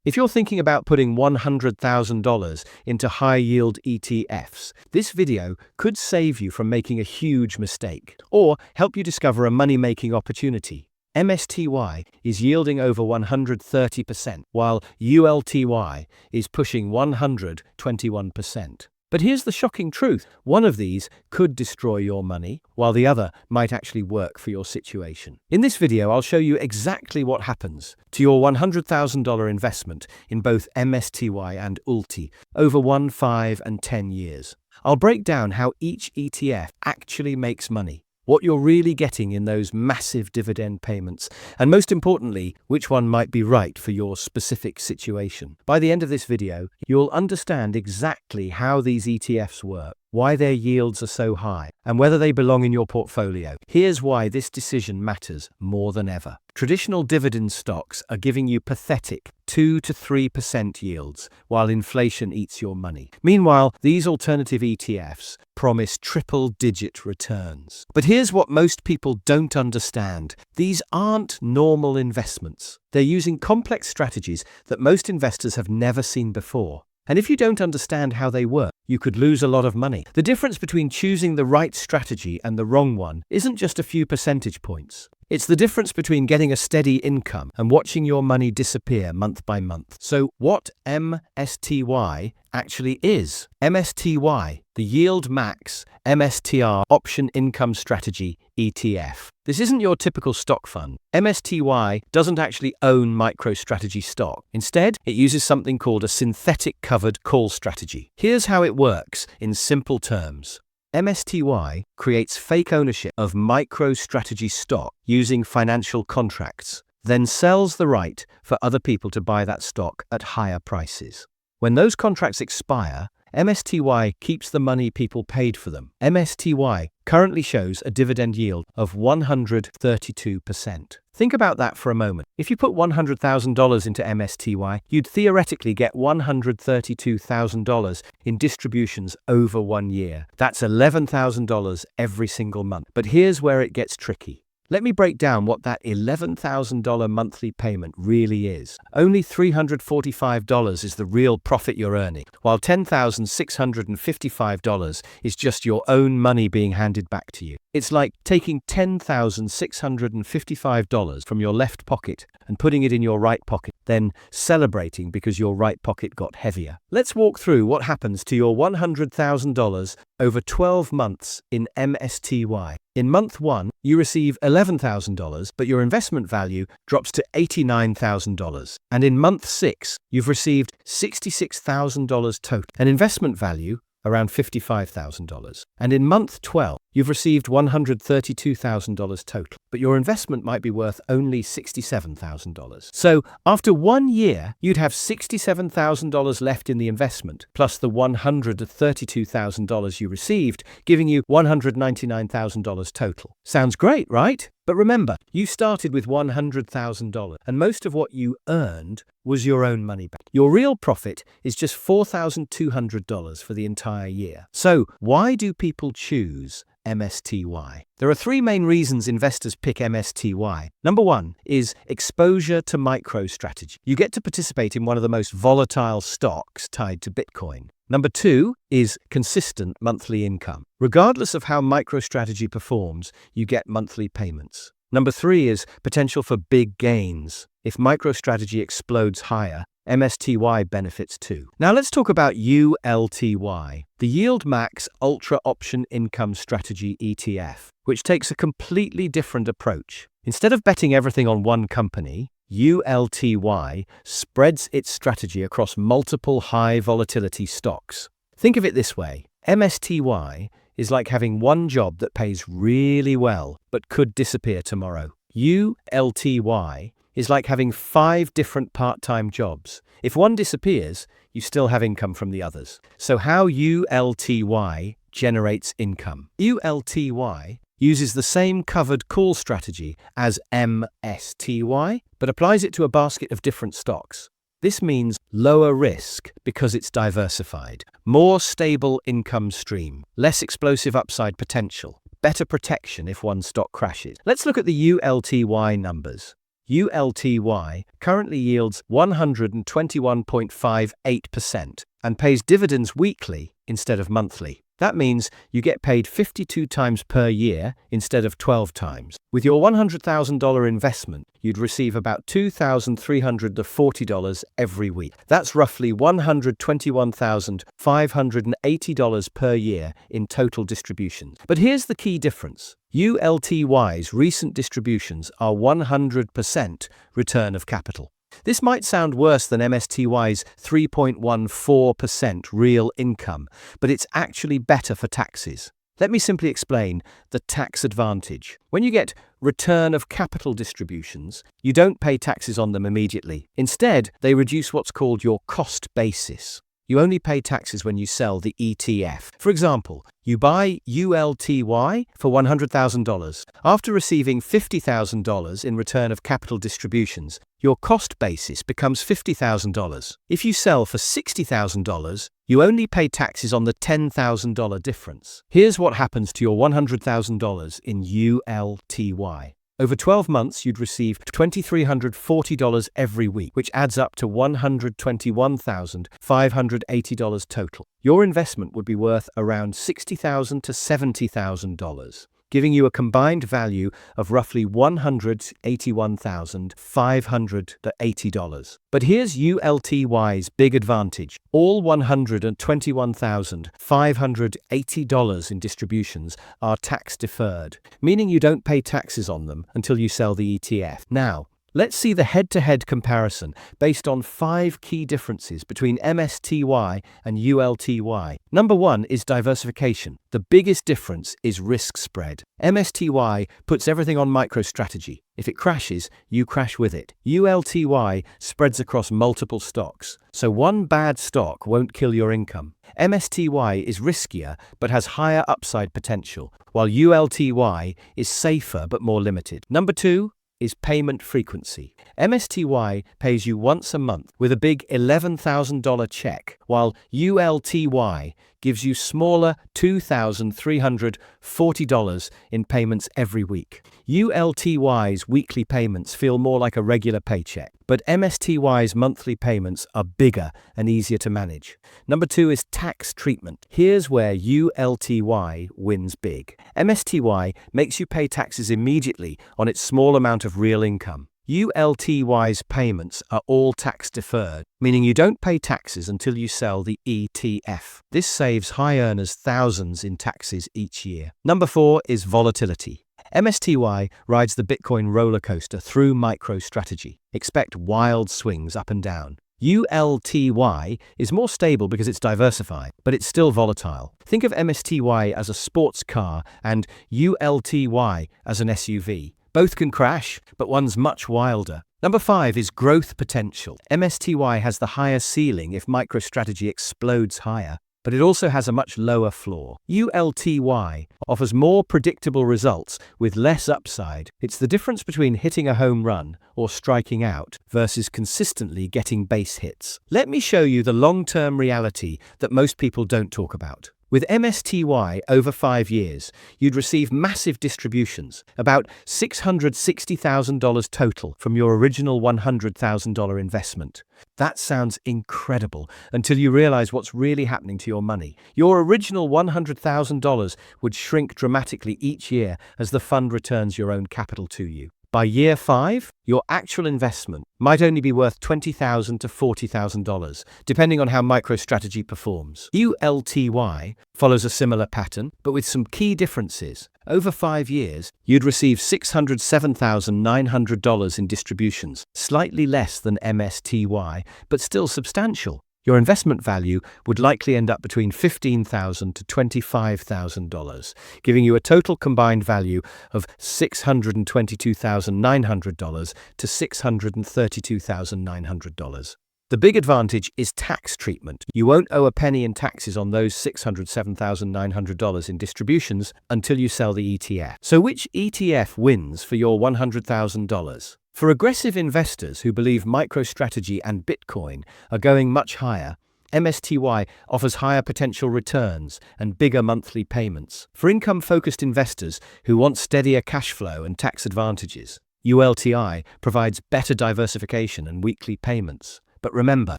If you're thinking about putting $100,000 into high-yield ETFs, this video could save you from making a huge mistake or help you discover a money-making opportunity. MSTY is yielding over 130%, while ULTY is pushing 121%. But here's the shocking truth. One of these could destroy your money, while the other might actually work for your situation. In this video, I'll show you exactly what happens to your $100,000 investment in both MSTY and ULTY over 1, 5, and 10 years. I'll break down how each ETF actually makes money, what you're really getting in those massive dividend payments, and most importantly, which one might be right for your specific situation. By the end of this video, you'll understand exactly how these ETFs work, why their yields are so high, and whether they belong in your portfolio. Here's why this decision matters more than ever. Traditional dividend stocks are giving you pathetic 2 to 3% yields, while inflation eats your money. Meanwhile, these alternative ETFs promise triple-digit returns. But here's what most people don't understand. These aren't normal investments. They're using complex strategies that most investors have never seen before. And if you don't understand how they work, you could lose a lot of money. The difference between choosing the right strategy and the wrong one isn't just a few percentage points. It's the difference between getting a steady income and watching your money disappear month by month. So what MSTY actually is? MSTY, the yieldmax MSTR option income strategy ETF. This isn't your typical stock fund. MSTY doesn't actually own MicroStrategy stock. Instead, it uses something called a synthetic covered call strategy. Here's how it works in simple terms. MSTY creates fake ownership of MicroStrategy stock using financial contracts, then sells the right for other people to buy that stock at higher prices. When those contracts expire, MSTY keeps the money people paid for them. MSTY currently shows a dividend yield of 132%. Think about that for a moment. If you put $100,000 into MSTY, you'd theoretically get $132,000 in distributions over 1 year. That's $11,000 every single month. But here's where it gets tricky. Let me break down what that $11,000 monthly payment really is. Only $345 is the real profit you're earning, while $10,655 is just your own money being handed back to you. It's like taking $10,655 from your left pocket and putting it in your right pocket, then celebrating because your right pocket got heavier. Let's walk through what happens to your $100,000 over 12 months in MSTY. In month 1, you receive $11,000, but your investment value drops to $89,000. And in month 6, you've received $66,000 total, an investment value around $55,000. And in month 12, you've received $132,000 total, but your investment might be worth only $67,000. So after 1 year, you'd have $67,000 left in the investment, plus the $132,000 you received, giving you $199,000 total. Sounds great, right? But remember, you started with $100,000, and most of what you earned was your own money back. Your real profit is just $4,200 for the entire year. So why do people choose MSTY? There are 3 main reasons investors pick MSTY. Number 1 is exposure to MicroStrategy. You get to participate in one of the most volatile stocks tied to Bitcoin. Number 2 is consistent monthly income. Regardless of how MicroStrategy performs, you get monthly payments. Number 3 is potential for big gains. If MicroStrategy explodes higher, MSTY benefits too. Now let's talk about ULTY, the yieldmax ultra option income strategy ETF, which takes a completely different approach. Instead of betting everything on one company, ULTY spreads its strategy across multiple high volatility stocks. Think of it this way. MSTY is like having one job that pays really well but could disappear tomorrow. ULTY is like having 5 different part-time jobs. If one disappears, you still have income from the others. So how ULTY generates income? ULTY uses the same covered call strategy as MSTY, but applies it to a basket of different stocks. This means lower risk because it's diversified, more stable income stream, less explosive upside potential, better protection if one stock crashes. Let's look at the ULTY numbers. ULTY currently yields 121.58% and pays dividends weekly instead of monthly. That means you get paid 52 times per year instead of 12 times. With your $100,000 investment, you'd receive about $2,340 every week. That's roughly $121,580 per year in total distributions. But here's the key difference. ULTY's recent distributions are 100% return of capital. This might sound worse than MSTY's 3.14% real income, but it's actually better for taxes. Let me simply explain the tax advantage. When you get return of capital distributions, you don't pay taxes on them immediately. Instead, they reduce what's called your cost basis. You only pay taxes when you sell the ETF. For example, you buy ULTY for $100,000. After receiving $50,000 in return of capital distributions, your cost basis becomes $50,000. If you sell for $60,000, you only pay taxes on the $10,000 difference. Here's what happens to your $100,000 in ULTY. Over 12 months, you'd receive $2,340 every week, which adds up to $121,580 total. Your investment would be worth around $60,000 to $70,000, giving you a combined value of roughly $181,580. But here's ULTY's big advantage. All $121,580 in distributions are tax deferred, meaning you don't pay taxes on them until you sell the ETF. Now, let's see the head-to-head comparison based on 5 key differences between MSTY and ULTY. Number 1 is diversification. The biggest difference is risk spread. MSTY puts everything on MicroStrategy. If it crashes, you crash with it. ULTY spreads across multiple stocks, so one bad stock won't kill your income. MSTY is riskier but has higher upside potential, while ULTY is safer but more limited. Number 2 is payment frequency. MSTY pays you once a month with a big $11,000 check, while ULTY gives you smaller $2,340 in payments every week. ULTY's weekly payments feel more like a regular paycheck, but MSTY's monthly payments are bigger and easier to manage. Number 2 is tax treatment. Here's where ULTY wins big. MSTY makes you pay taxes immediately on its small amount of real income. ULTY's payments are all tax deferred, meaning you don't pay taxes until you sell the ETF. This saves high earners thousands in taxes each year. Number 4 is volatility. MSTY rides the Bitcoin roller coaster through MicroStrategy. Expect wild swings up and down. ULTY is more stable because it's diversified, but it's still volatile. Think of MSTY as a sports car and ULTY as an SUV. Both can crash, but one's much wilder. Number 5 is growth potential. MSTY has the higher ceiling if MicroStrategy explodes higher, but it also has a much lower floor. ULTY offers more predictable results with less upside. It's the difference between hitting a home run or striking out versus consistently getting base hits. Let me show you the long-term reality that most people don't talk about. With MSTY over 5 years, you'd receive massive distributions, about $660,000 total from your original $100,000 investment. That sounds incredible until you realize what's really happening to your money. Your original $100,000 would shrink dramatically each year as the fund returns your own capital to you. By year 5, your actual investment might only be worth $20,000 to $40,000, depending on how MicroStrategy performs. ULTY follows a similar pattern, but with some key differences. Over 5 years, you'd receive $607,900 in distributions, slightly less than MSTY, but still substantial. Your investment value would likely end up between $15,000 to $25,000, giving you a total combined value of $622,900 to $632,900. The big advantage is tax treatment. You won't owe a penny in taxes on those $607,900 in distributions until you sell the ETF. So which ETF wins for your $100,000? For aggressive investors who believe MicroStrategy and Bitcoin are going much higher, MSTY offers higher potential returns and bigger monthly payments. For income-focused investors who want steadier cash flow and tax advantages, ULTY provides better diversification and weekly payments. But remember,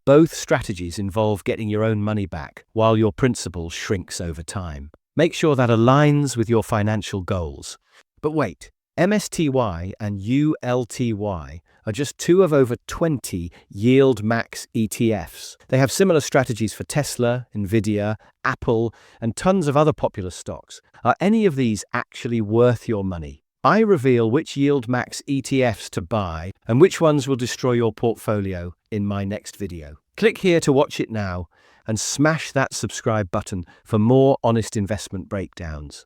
both strategies involve getting your own money back while your principal shrinks over time. Make sure that aligns with your financial goals. But wait, MSTY and ULTY are just two of over 20 yieldmax ETFs. They have similar strategies for Tesla, Nvidia, Apple, and tons of other popular stocks. Are any of these actually worth your money? I reveal which yieldmax ETFs to buy and which ones will destroy your portfolio in my next video. Click here to watch it now and smash that subscribe button for more honest investment breakdowns.